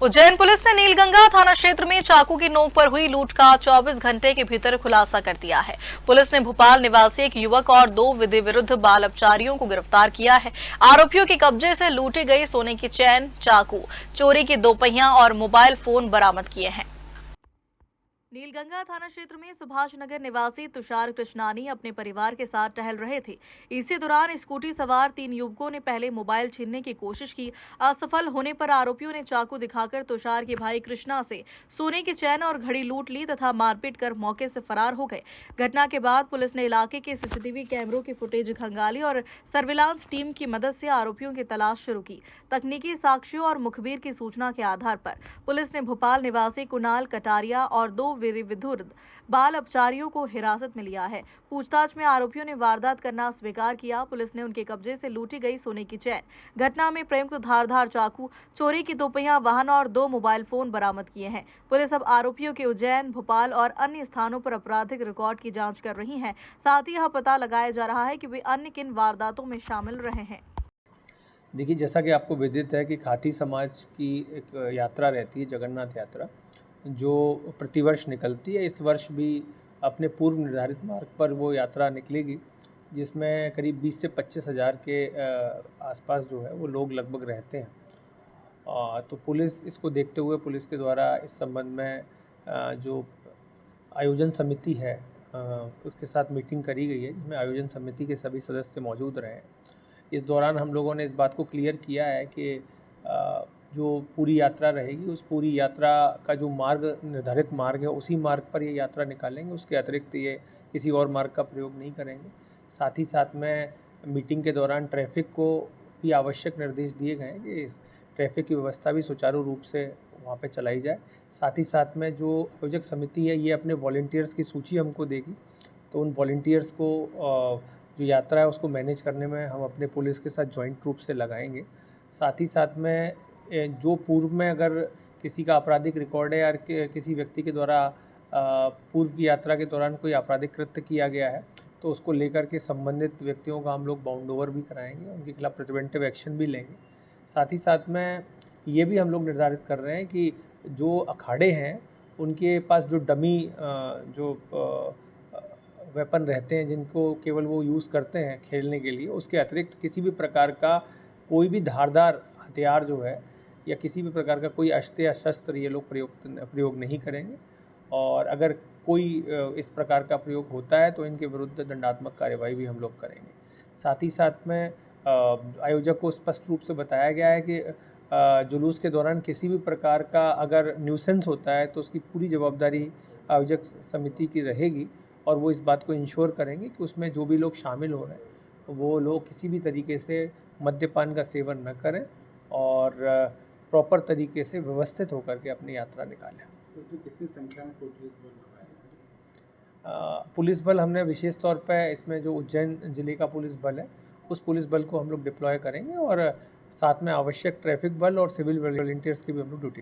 Ujjain police ने नीलगंगा थाना क्षेत्र में चाकू की नोक पर हुई लूट का 24 घंटे के भीतर खुलासा कर दिया है। पुलिस ने भोपाल निवासी एक युवक और 2 विधि विरुद्ध बाल अपचारियों को गिरफ्तार किया है। आरोपियों के कब्जे से लूटी गई सोने की चैन, चाकू, चोरी की 2 पहिया और मोबाइल फोन बरामद किए हैं। नीलगंगा थाना क्षेत्र में सुभाष नगर निवासी तुषार कृष्णानी अपने परिवार के साथ टहल रहे थे। इसी दौरान स्कूटी सवार 3 युवकों ने पहले मोबाइल छीनने की कोशिश की। असफल होने पर आरोपियों ने चाकू दिखाकर तुषार के भाई कृष्णा से सोने की चैन और घड़ी लूट ली तथा मारपीट कर मौके से फरार हो गए। घटना के बाद पुलिस ने इलाके के सीसीटीवी कैमरों की फुटेज खंगाली और सर्विलांस टीम की मदद से आरोपियों की तलाश शुरू की। तकनीकी साक्ष्यों और मुखबिर की सूचना के आधार पर पुलिस ने भोपाल निवासी कुणाल कटारिया और 2 विरुद्ध बाल अपचारियों को हिरासत में लिया है। पूछताछ में आरोपियों ने वारदात करना स्वीकार किया। पुलिस ने उनके कब्जे से लूटी गई सोने की चैन, घटना में प्रयुक्त धारदार चाकू, चोरी की 2 पहिया वाहन और 2 मोबाइल फोन बरामद किए हैं। पुलिस अब आरोपियों के उज्जैन, भोपाल और अन्य स्थानों पर आपराधिक रिकॉर्ड की जांच कर रही है। साथ ही यह पता लगाया जा रहा है कि वे अन्य किन वारदातों में शामिल रहे हैं। देखिए, जैसा कि आपको विदित है कि खाती समाज की एक यात्रा रहती है, जगन्नाथ यात्रा, जो प्रतिवर्ष निकलती है। इस वर्ष भी अपने पूर्व निर्धारित मार्ग पर वो यात्रा निकलेगी, जिसमें करीब 20 से 25 हज़ार के आसपास जो है वो लोग लगभग रहते हैं। तो पुलिस इसको देखते हुए पुलिस के द्वारा इस संबंध में जो आयोजन समिति है उसके साथ मीटिंग करी गई है, जिसमें आयोजन समिति के सभी सदस्य मौजूद रहे। इस दौरान हम लोगों ने इस बात को क्लियर किया है कि जो पूरी यात्रा रहेगी, उस पूरी यात्रा का जो मार्ग निर्धारित मार्ग है, उसी मार्ग पर ये यात्रा निकालेंगे। उसके अतिरिक्त ये किसी और मार्ग का प्रयोग नहीं करेंगे। साथ ही साथ में मीटिंग के दौरान ट्रैफिक को भी आवश्यक निर्देश दिए गए हैं कि इस ट्रैफिक की व्यवस्था भी सुचारू रूप से वहाँ पे चलाई जाए। साथ ही साथ में जो आयोजक समिति है, ये अपने वॉलंटियर्स की सूची हमको देगी, तो उन वॉलंटियर्स को जो यात्रा है उसको मैनेज करने में हम अपने पुलिस के साथ जॉइंट रूप से लगाएंगे। साथ ही साथ में जो पूर्व में अगर किसी का आपराधिक रिकॉर्ड है या किसी व्यक्ति के द्वारा पूर्व की यात्रा के दौरान कोई आपराधिक कृत्य किया गया है, तो उसको लेकर के संबंधित व्यक्तियों का हम लोग बाउंड ओवर भी कराएंगे, उनके खिलाफ प्रिवेंटिव एक्शन भी लेंगे। साथ ही साथ में ये भी हम लोग निर्धारित कर रहे हैं कि जो अखाड़े हैं उनके पास जो डमी जो वेपन रहते हैं, जिनको केवल वो यूज़ करते हैं खेलने के लिए, उसके अतिरिक्त किसी भी प्रकार का कोई भी धारदार हथियार जो है या किसी भी प्रकार का कोई अस्त्र या शस्त्र ये लोग प्रयोग नहीं करेंगे। और अगर कोई इस प्रकार का प्रयोग होता है तो इनके विरुद्ध दंडात्मक कार्यवाही भी हम लोग करेंगे। साथ ही साथ में आयोजक को स्पष्ट रूप से बताया गया है कि जुलूस के दौरान किसी भी प्रकार का अगर न्यूसेंस होता है तो उसकी पूरी जवाबदारी आयोजक समिति की रहेगी, और वो इस बात को इंश्योर करेंगे कि उसमें जो भी लोग शामिल हो रहे हैं वो लोग किसी भी तरीके से मद्यपान का सेवन न करें और प्रॉपर तरीके से व्यवस्थित होकर के अपनी यात्रा निकालें। तो इसमें कितनी संख्या में पुलिस बल लगाया है? पुलिस बल हमने विशेष तौर पे इसमें जो उज्जैन ज़िले का पुलिस बल है, उस पुलिस बल को हम लोग डिप्लॉय करेंगे, और साथ में आवश्यक ट्रैफिक बल और सिविल वॉलंटियर्स की भी हम लोग ड्यूटी